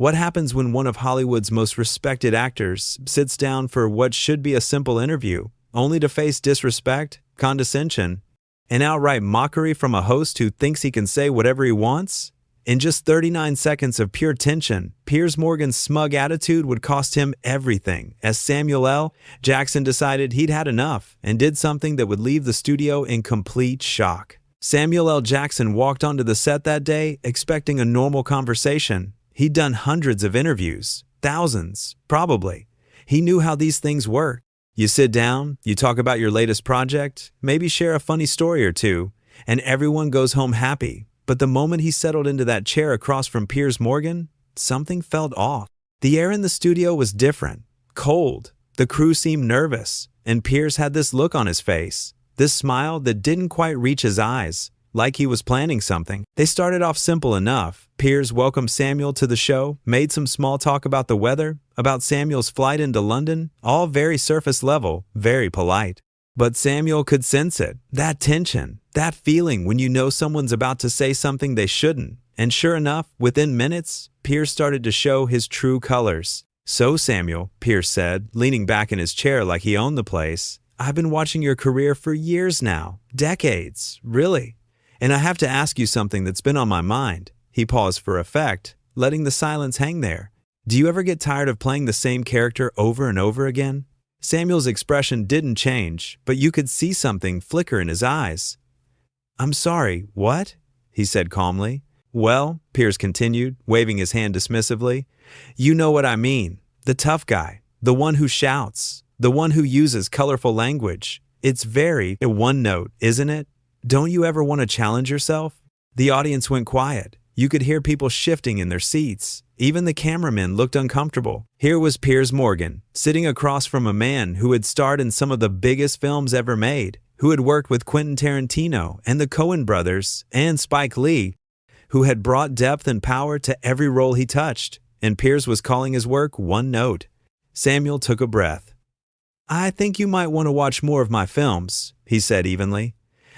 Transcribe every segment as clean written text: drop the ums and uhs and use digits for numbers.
What happens when one of Hollywood's most respected actors sits down for what should be a simple interview, only to face disrespect, condescension, and outright mockery from a host who thinks he can say whatever he wants? In just 39 seconds of pure tension, Piers Morgan's smug attitude would cost him everything, as Samuel L. Jackson decided he'd had enough and did something that would leave the studio in complete shock. Samuel L. Jackson walked onto the set that day expecting a normal conversation. He'd done hundreds of interviews, thousands, probably. He knew how these things work. You sit down, you talk about your latest project, maybe share a funny story or two, and everyone goes home happy. But the moment he settled into that chair across from Piers Morgan, something felt off. The air in the studio was different, cold. The crew seemed nervous, and Piers had this look on his face, this smile that didn't quite reach his eyes, like he was planning something. They started off simple enough. Piers welcomed Samuel to the show, made some small talk about the weather, about Samuel's flight into London, all very surface level, very polite. But Samuel could sense it, that tension, that feeling when you know someone's about to say something they shouldn't. And sure enough, within minutes, Piers started to show his true colors. "So Samuel," Piers said, leaning back in his chair like he owned the place, "I've been watching your career for years now, decades, really. And I have to ask you something that's been on my mind." He paused for effect, letting the silence hang there. "Do you ever get tired of playing the same character over and over again?" Samuel's expression didn't change, but you could see something flicker in his eyes. "I'm sorry, what?" he said calmly. "Well," Piers continued, waving his hand dismissively, "you know what I mean. The tough guy, the one who shouts, the one who uses colorful language. It's very one note, isn't it? Don't you ever want to challenge yourself?" The audience went quiet. You could hear people shifting in their seats. Even the cameramen looked uncomfortable. Here was Piers Morgan, sitting across from a man who had starred in some of the biggest films ever made, who had worked with Quentin Tarantino and the Coen brothers and Spike Lee, who had brought depth and power to every role he touched, and Piers was calling his work one note. Samuel took a breath. "I think you might want to watch more of my films," he said evenly.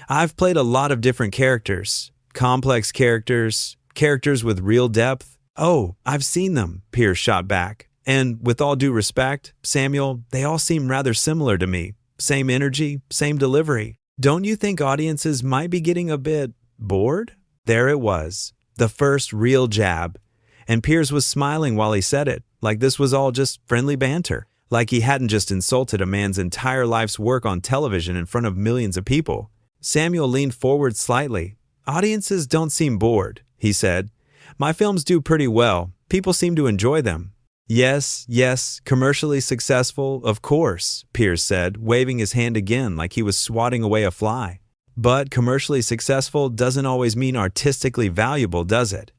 "I've played a lot of different characters, complex characters, characters with real depth." "Oh, I've seen them," Piers shot back. "And with all due respect, Samuel, they all seem rather similar to me. Same energy, same delivery. Don't you think audiences might be getting a bit bored?" There it was, the first real jab. And Piers was smiling while he said it, like this was all just friendly banter, like he hadn't just insulted a man's entire life's work on television in front of millions of people. Samuel leaned forward slightly. "Audiences don't seem bored," he said. "My films do pretty well. People seem to enjoy them." Yes, commercially successful, of course," Piers said, waving his hand again like he was swatting away a fly. "But commercially successful doesn't always mean artistically valuable, does it?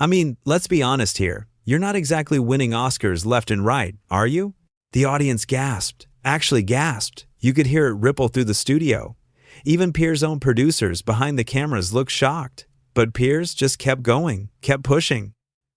I mean, let's be honest here. You're not exactly winning Oscars left and right, are you?" The audience gasped, actually gasped. You could hear it ripple through the studio. Even Piers' own producers behind the cameras looked shocked. But Piers just kept going, kept pushing.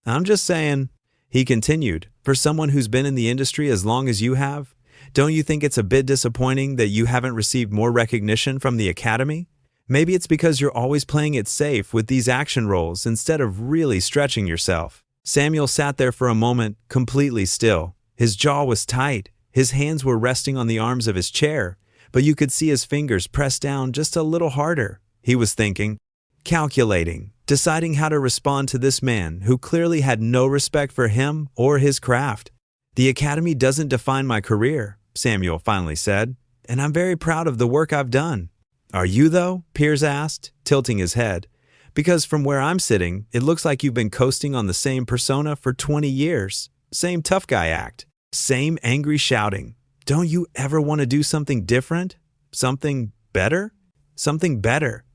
"I'm just saying," he continued, "for someone who's been in the industry as long as you have, don't you think it's a bit disappointing that you haven't received more recognition from the Academy? Maybe it's because you're always playing it safe with these action roles instead of really stretching yourself." Samuel sat there for a moment, completely still. His jaw was tight. His hands were resting on the arms of his chair, but you could see his fingers pressed down just a little harder. He was thinking, calculating, deciding how to respond to this man who clearly had no respect for him or his craft. "The Academy doesn't define my career," Samuel finally said, "and I'm very proud of the work I've done." "Are you though?" Piers asked, tilting his head. "Because from where I'm sitting, it looks like you've been coasting on the same persona for 20 years. Same tough guy act. Same angry shouting. Don't you ever want to do something different? Something better? Something better."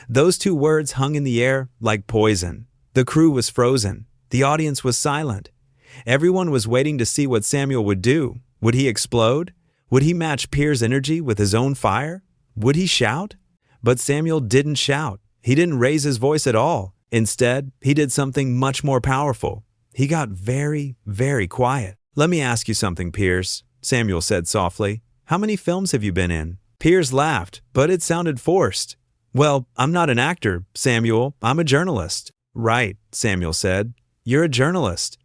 Those two words hung in the air like poison. The crew was frozen. The audience was silent. Everyone was waiting to see what Samuel would do. Would he explode? Would he match Piers' energy with his own fire? Would he shout? But Samuel didn't shout. He didn't raise his voice at all. Instead, he did something much more powerful. He got very, very quiet. "Let me ask you something, Piers," Samuel said softly. "How many films have you been in?" Piers laughed, but it sounded forced. "Well, I'm not an actor, Samuel. I'm a journalist." "Right," Samuel said. "You're a journalist.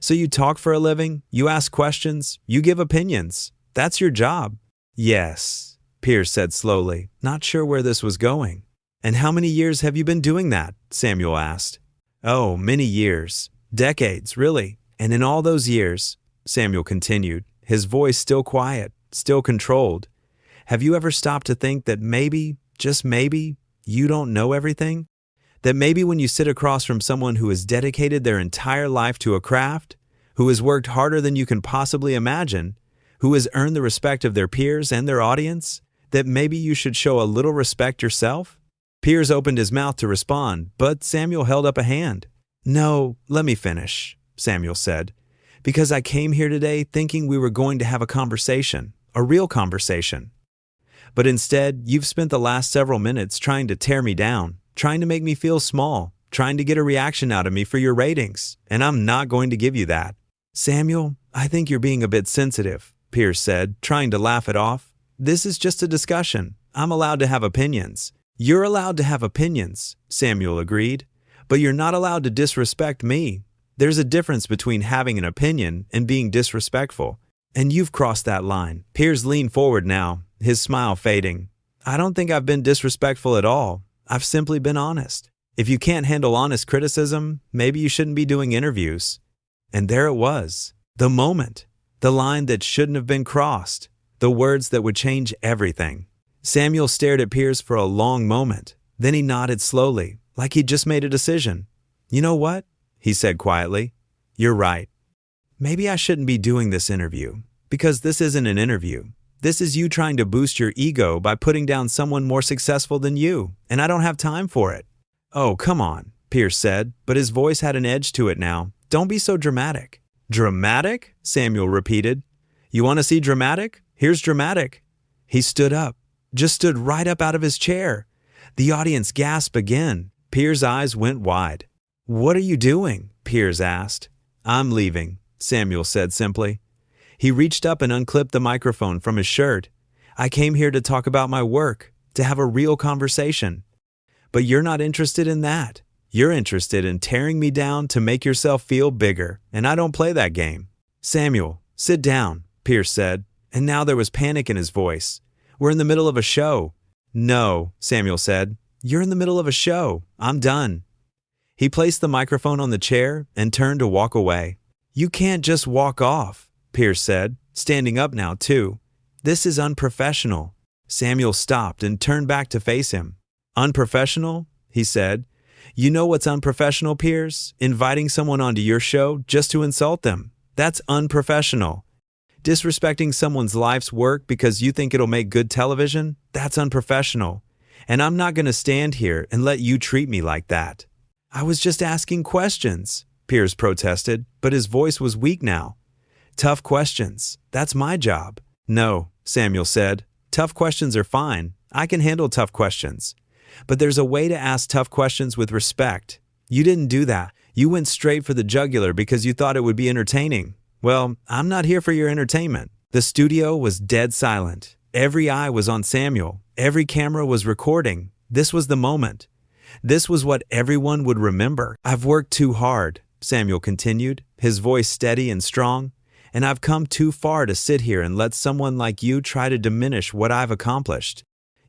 So you talk for a living, you ask questions, you give opinions. That's your job. Yes, Piers said slowly, not sure where this was going. And how many years have you been doing that? Samuel asked. Oh, many years. Decades, really. And in all those years, Samuel continued, his voice still quiet, still controlled, have you ever stopped to think that maybe, just maybe, you don't know everything? That maybe when you sit across from someone who has dedicated their entire life to a craft, who has worked harder than you can possibly imagine, who has earned the respect of their peers and their audience, that maybe you should show a little respect yourself? Piers opened his mouth to respond, but Samuel held up a hand. No, let me finish, Samuel said, because I came here today thinking we were going to have a conversation, a real conversation. But instead, you've spent the last several minutes trying to tear me down, trying to make me feel small, trying to get a reaction out of me for your ratings, and I'm not going to give you that. Samuel, I think you're being a bit sensitive, Piers said, trying to laugh it off. This is just a discussion. I'm allowed to have opinions. You're allowed to have opinions, Samuel agreed, but you're not allowed to disrespect me. There's a difference between having an opinion and being disrespectful, and you've crossed that line. Piers leaned forward now, his smile fading. I don't think I've been disrespectful at all. I've simply been honest. If you can't handle honest criticism, maybe you shouldn't be doing interviews. And there it was, the moment, the line that shouldn't have been crossed, the words that would change everything. Samuel stared at Piers for a long moment. Then he nodded slowly, like he'd just made a decision. You know what? He said quietly. You're right. Maybe I shouldn't be doing this interview, because this isn't an interview. This is you trying to boost your ego by putting down someone more successful than you, and I don't have time for it. Oh, come on, Piers said, but his voice had an edge to it now. Don't be so dramatic. Dramatic? Samuel repeated. You want to see dramatic? Here's dramatic. He stood up, just stood right up out of his chair. The audience gasped again. Piers' eyes went wide. What are you doing? Piers asked. I'm leaving, Samuel said simply. He reached up and unclipped the microphone from his shirt. I came here to talk about my work, to have a real conversation. But you're not interested in that. You're interested in tearing me down to make yourself feel bigger, and I don't play that game. Samuel, sit down, Piers said, and now there was panic in his voice. We're in the middle of a show. No, Samuel said. You're in the middle of a show. I'm done. He placed the microphone on the chair and turned to walk away. You can't just walk off, Piers said, standing up now too. This is unprofessional. Samuel stopped and turned back to face him. Unprofessional? He said. You know what's unprofessional, Piers? Inviting someone onto your show just to insult them. That's unprofessional. Disrespecting someone's life's work because you think it'll make good television? That's unprofessional. And I'm not going to stand here and let you treat me like that. I was just asking questions, Piers protested, but his voice was weak now. Tough questions. That's my job. No, Samuel said. Tough questions are fine. I can handle tough questions. But there's a way to ask tough questions with respect. You didn't do that. You went straight for the jugular because you thought it would be entertaining. Well, I'm not here for your entertainment. The studio was dead silent. Every eye was on Samuel. Every camera was recording. This was the moment. This was what everyone would remember. I've worked too hard, Samuel continued, his voice steady and strong. And I've come too far to sit here and let someone like you try to diminish what I've accomplished.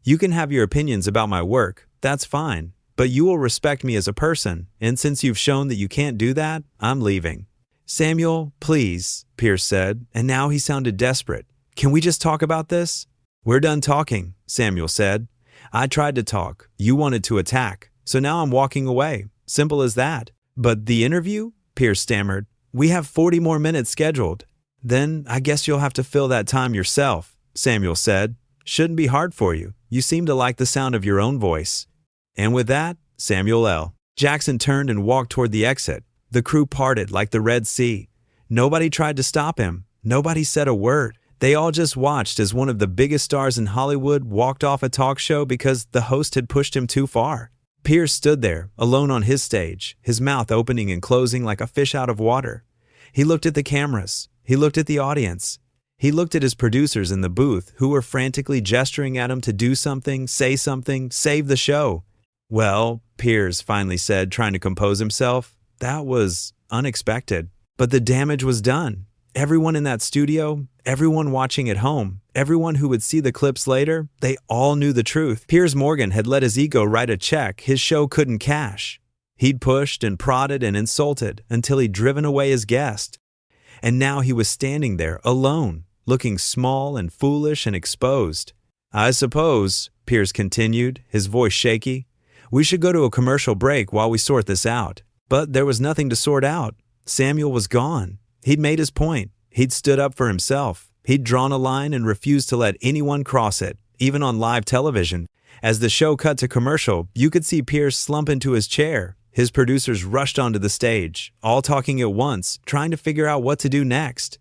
You can have your opinions about my work, that's fine, but you will respect me as a person, and since you've shown that you can't do that, I'm leaving. Samuel, please, Piers said, and now he sounded desperate. Can we just talk about this? We're done talking, Samuel said. I tried to talk, you wanted to attack, so now I'm walking away. Simple as that. But the interview? Piers stammered. We have 40 more minutes scheduled. Then I guess you'll have to fill that time yourself, Samuel said. Shouldn't be hard for you. You seem to like the sound of your own voice. And with that, Samuel L. Jackson turned and walked toward the exit. The crew parted like the Red Sea. Nobody tried to stop him. Nobody said a word. They all just watched as one of the biggest stars in Hollywood walked off a talk show because the host had pushed him too far. Piers stood there, alone on his stage, his mouth opening and closing like a fish out of water. He looked at the cameras. He looked at the audience. He looked at his producers in the booth who were frantically gesturing at him to do something, save the show. Well, Piers finally said, trying to compose himself, that was unexpected. But the damage was done. Everyone in that studio, everyone watching at home, everyone who would see the clips later, they all knew the truth. Piers Morgan had let his ego write a check his show couldn't cash. He'd pushed and prodded and insulted until he'd driven away his guest. And now he was standing there, alone, looking small and foolish and exposed. "I suppose," Piers continued, his voice shaky, "we should go to a commercial break while we sort this out." But there was nothing to sort out. Samuel was gone. He'd made his point. He'd stood up for himself. He'd drawn a line and refused to let anyone cross it, even on live television. As the show cut to commercial, you could see Piers slump into his chair. His producers rushed onto the stage, all talking at once, trying to figure out what to do next.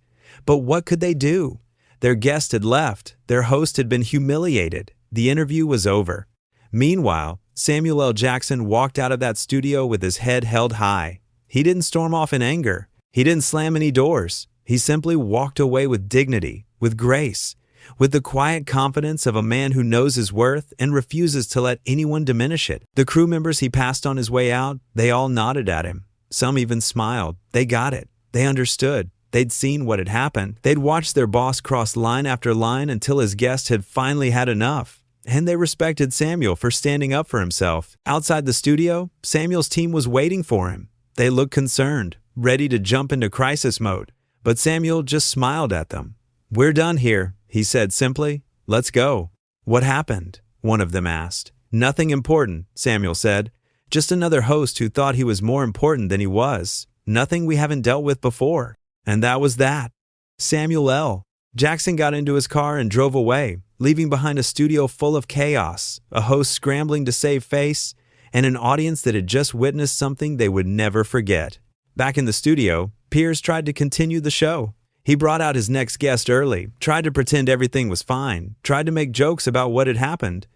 But what could they do? Their guest had left. Their host had been humiliated. The interview was over. Meanwhile, Samuel L. Jackson walked out of that studio with his head held high. He didn't storm off in anger. He didn't slam any doors. He simply walked away with dignity, with grace, with the quiet confidence of a man who knows his worth and refuses to let anyone diminish it. The crew members he passed on his way out, they all nodded at him. Some even smiled. They got it. They understood. They'd seen what had happened. They'd watched their boss cross line after line until his guest had finally had enough. And they respected Samuel for standing up for himself. Outside the studio, Samuel's team was waiting for him. They looked concerned, ready to jump into crisis mode. But Samuel just smiled at them. "We're done here," he said simply. "Let's go." "What happened?" one of them asked. "Nothing important," Samuel said. "Just another host who thought he was more important than he was. Nothing we haven't dealt with before." And that was that. Samuel L. Jackson got into his car and drove away, leaving behind a studio full of chaos, a host scrambling to save face, and an audience that had just witnessed something they would never forget. Back in the studio, Piers tried to continue the show. He brought out his next guest early, tried to pretend everything was fine, tried to make jokes about what had happened.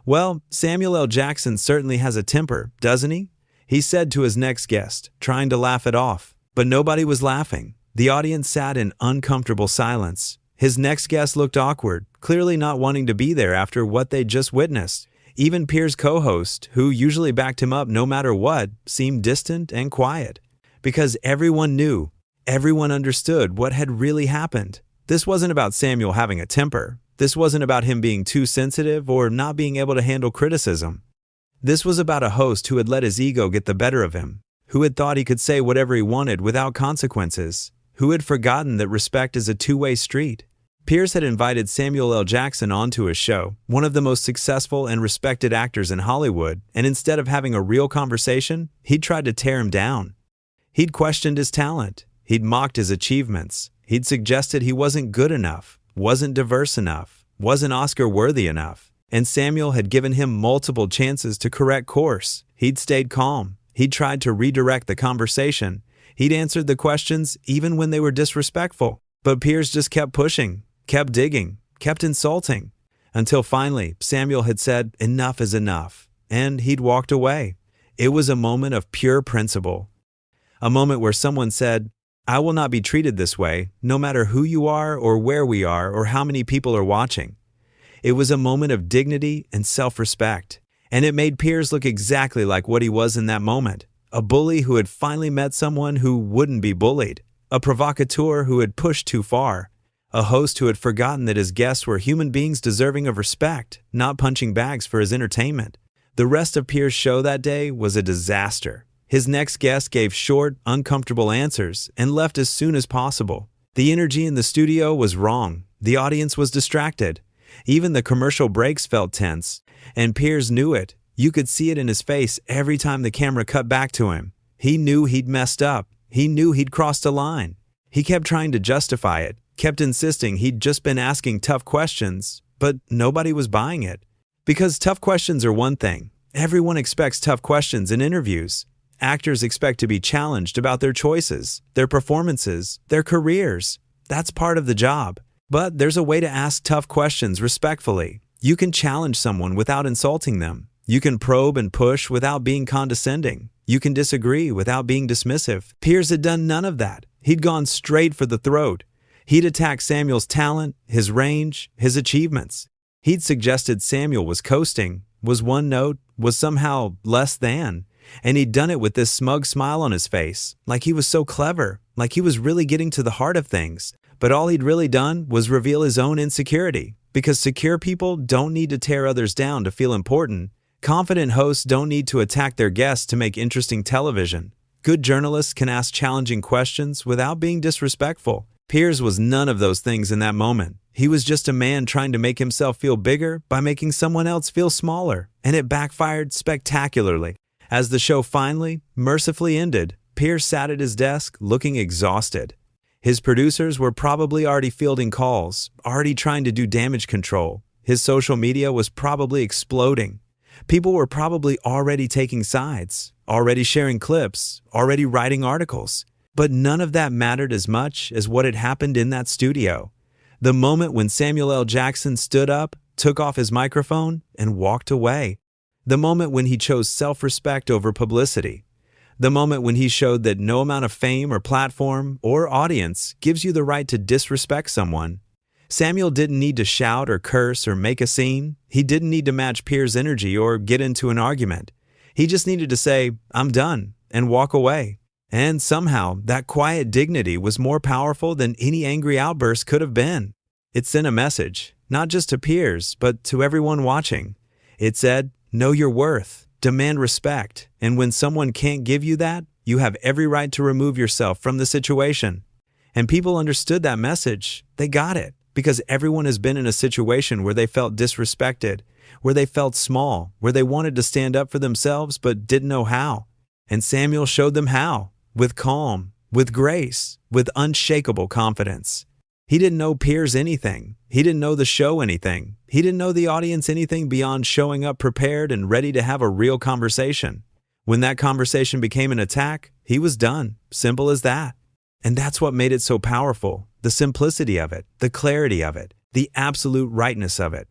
"Well, Samuel L. Jackson certainly has a temper, doesn't he?" he said to his next guest, trying to laugh it off. But nobody was laughing. The audience sat in uncomfortable silence. His next guest looked awkward, clearly not wanting to be there after what they'd just witnessed. Even Piers' co-host, who usually backed him up no matter what, seemed distant and quiet. Because everyone knew, everyone understood what had really happened. This wasn't about Samuel having a temper. This wasn't about him being too sensitive or not being able to handle criticism. This was about a host who had let his ego get the better of him, who had thought he could say whatever he wanted without consequences, who had forgotten that respect is a two-way street. Piers had invited Samuel L. Jackson onto his show, one of the most successful and respected actors in Hollywood, and instead of having a real conversation, he'd tried to tear him down. He'd questioned his talent. He'd mocked his achievements. He'd suggested he wasn't good enough, wasn't diverse enough, wasn't Oscar-worthy enough. And Samuel had given him multiple chances to correct course. He'd stayed calm. He'd tried to redirect the conversation. He'd answered the questions even when they were disrespectful. But Piers just kept pushing, kept digging, kept insulting, until finally Samuel had said, "Enough is enough," and he'd walked away. It was a moment of pure principle. A moment where someone said, "I will not be treated this way, no matter who you are or where we are or how many people are watching." It was a moment of dignity and self-respect, and it made Piers look exactly like what he was in that moment. A bully who had finally met someone who wouldn't be bullied. A provocateur who had pushed too far. A host who had forgotten that his guests were human beings deserving of respect, not punching bags for his entertainment. The rest of Piers' show that day was a disaster. His next guest gave short, uncomfortable answers and left as soon as possible. The energy in the studio was wrong. The audience was distracted. Even the commercial breaks felt tense. And Piers knew it. You could see it in his face every time the camera cut back to him. He knew he'd messed up. He knew he'd crossed a line. He kept trying to justify it, kept insisting he'd just been asking tough questions, but nobody was buying it. Because tough questions are one thing. Everyone expects tough questions in interviews. Actors expect to be challenged about their choices, their performances, their careers. That's part of the job. But there's a way to ask tough questions respectfully. You can challenge someone without insulting them. You can probe and push without being condescending. You can disagree without being dismissive. Piers had done none of that. He'd gone straight for the throat. He'd attacked Samuel's talent, his range, his achievements. He'd suggested Samuel was coasting, was one note, was somehow less than. And he'd done it with this smug smile on his face, like he was so clever, like he was really getting to the heart of things. But all he'd really done was reveal his own insecurity, because secure people don't need to tear others down to feel important. Confident hosts don't need to attack their guests to make interesting television. Good journalists can ask challenging questions without being disrespectful. Piers was none of those things in that moment. He was just a man trying to make himself feel bigger by making someone else feel smaller, and it backfired spectacularly. As the show finally, mercifully ended, Piers sat at his desk looking exhausted. His producers were probably already fielding calls, already trying to do damage control. His social media was probably exploding. People were probably already taking sides, already sharing clips, already writing articles. But none of that mattered as much as what had happened in that studio. The moment when Samuel L. Jackson stood up, took off his microphone, and walked away. The moment when he chose self-respect over publicity. The moment when he showed that no amount of fame or platform or audience gives you the right to disrespect someone. Samuel didn't need to shout or curse or make a scene. He didn't need to match Piers' energy or get into an argument. He just needed to say, "I'm done," and walk away. And somehow, that quiet dignity was more powerful than any angry outburst could have been. It sent a message, not just to Piers, but to everyone watching. It said, know your worth, demand respect, and when someone can't give you that, you have every right to remove yourself from the situation. And people understood that message. They got it, because everyone has been in a situation where they felt disrespected, where they felt small, where they wanted to stand up for themselves but didn't know how. And Samuel showed them how. With calm, with grace, with unshakable confidence. He didn't know Piers anything. He didn't know the show anything. He didn't know the audience anything beyond showing up prepared and ready to have a real conversation. When that conversation became an attack, he was done. Simple as that. And that's what made it so powerful. The simplicity of it, the clarity of it, the absolute rightness of it.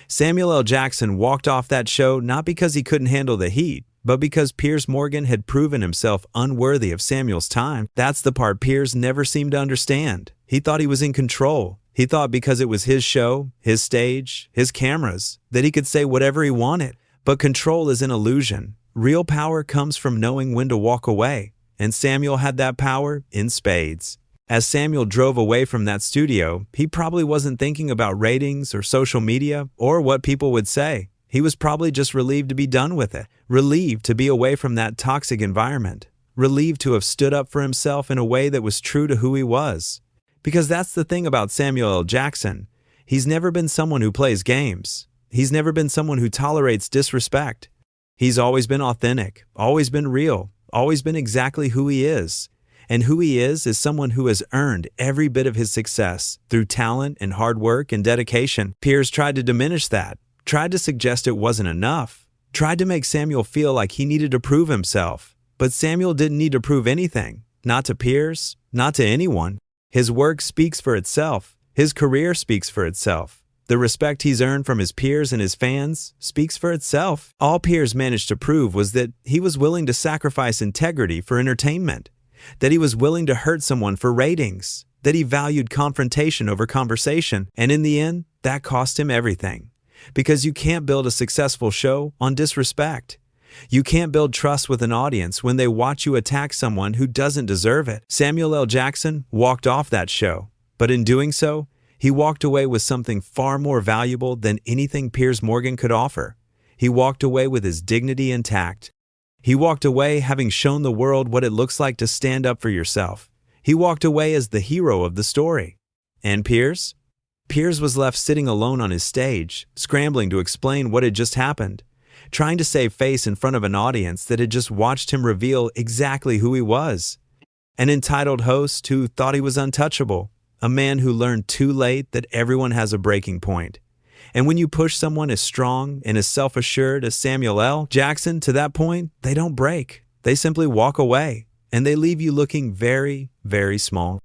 Samuel L. Jackson walked off that show not because he couldn't handle the heat, but because Piers Morgan had proven himself unworthy of Samuel's time. That's the part Piers never seemed to understand. He thought he was in control. He thought because it was his show, his stage, his cameras, that he could say whatever he wanted. But control is an illusion. Real power comes from knowing when to walk away. And Samuel had that power in spades. As Samuel drove away from that studio, he probably wasn't thinking about ratings or social media or what people would say. He was probably just relieved to be done with it, relieved to be away from that toxic environment, relieved to have stood up for himself in a way that was true to who he was. Because that's the thing about Samuel L. Jackson. He's never been someone who plays games. He's never been someone who tolerates disrespect. He's always been authentic, always been real, always been exactly who he is. And who he is someone who has earned every bit of his success through talent and hard work and dedication. Piers tried to diminish that. Tried to suggest it wasn't enough, tried to make Samuel feel like he needed to prove himself. But Samuel didn't need to prove anything, not to Piers, not to anyone. His work speaks for itself. His career speaks for itself. The respect he's earned from his peers and his fans speaks for itself. All Piers managed to prove was that he was willing to sacrifice integrity for entertainment, that he was willing to hurt someone for ratings, that he valued confrontation over conversation, and in the end, that cost him everything. Because you can't build a successful show on disrespect. You can't build trust with an audience when they watch you attack someone who doesn't deserve it. Samuel L. Jackson walked off that show, but in doing so, he walked away with something far more valuable than anything Piers Morgan could offer. He walked away with his dignity intact. He walked away having shown the world what it looks like to stand up for yourself. He walked away as the hero of the story. And Piers? Piers was left sitting alone on his stage, scrambling to explain what had just happened, trying to save face in front of an audience that had just watched him reveal exactly who he was. An entitled host who thought he was untouchable, a man who learned too late that everyone has a breaking point. And when you push someone as strong and as self-assured as Samuel L. Jackson to that point, they don't break. They simply walk away, and they leave you looking very, very small.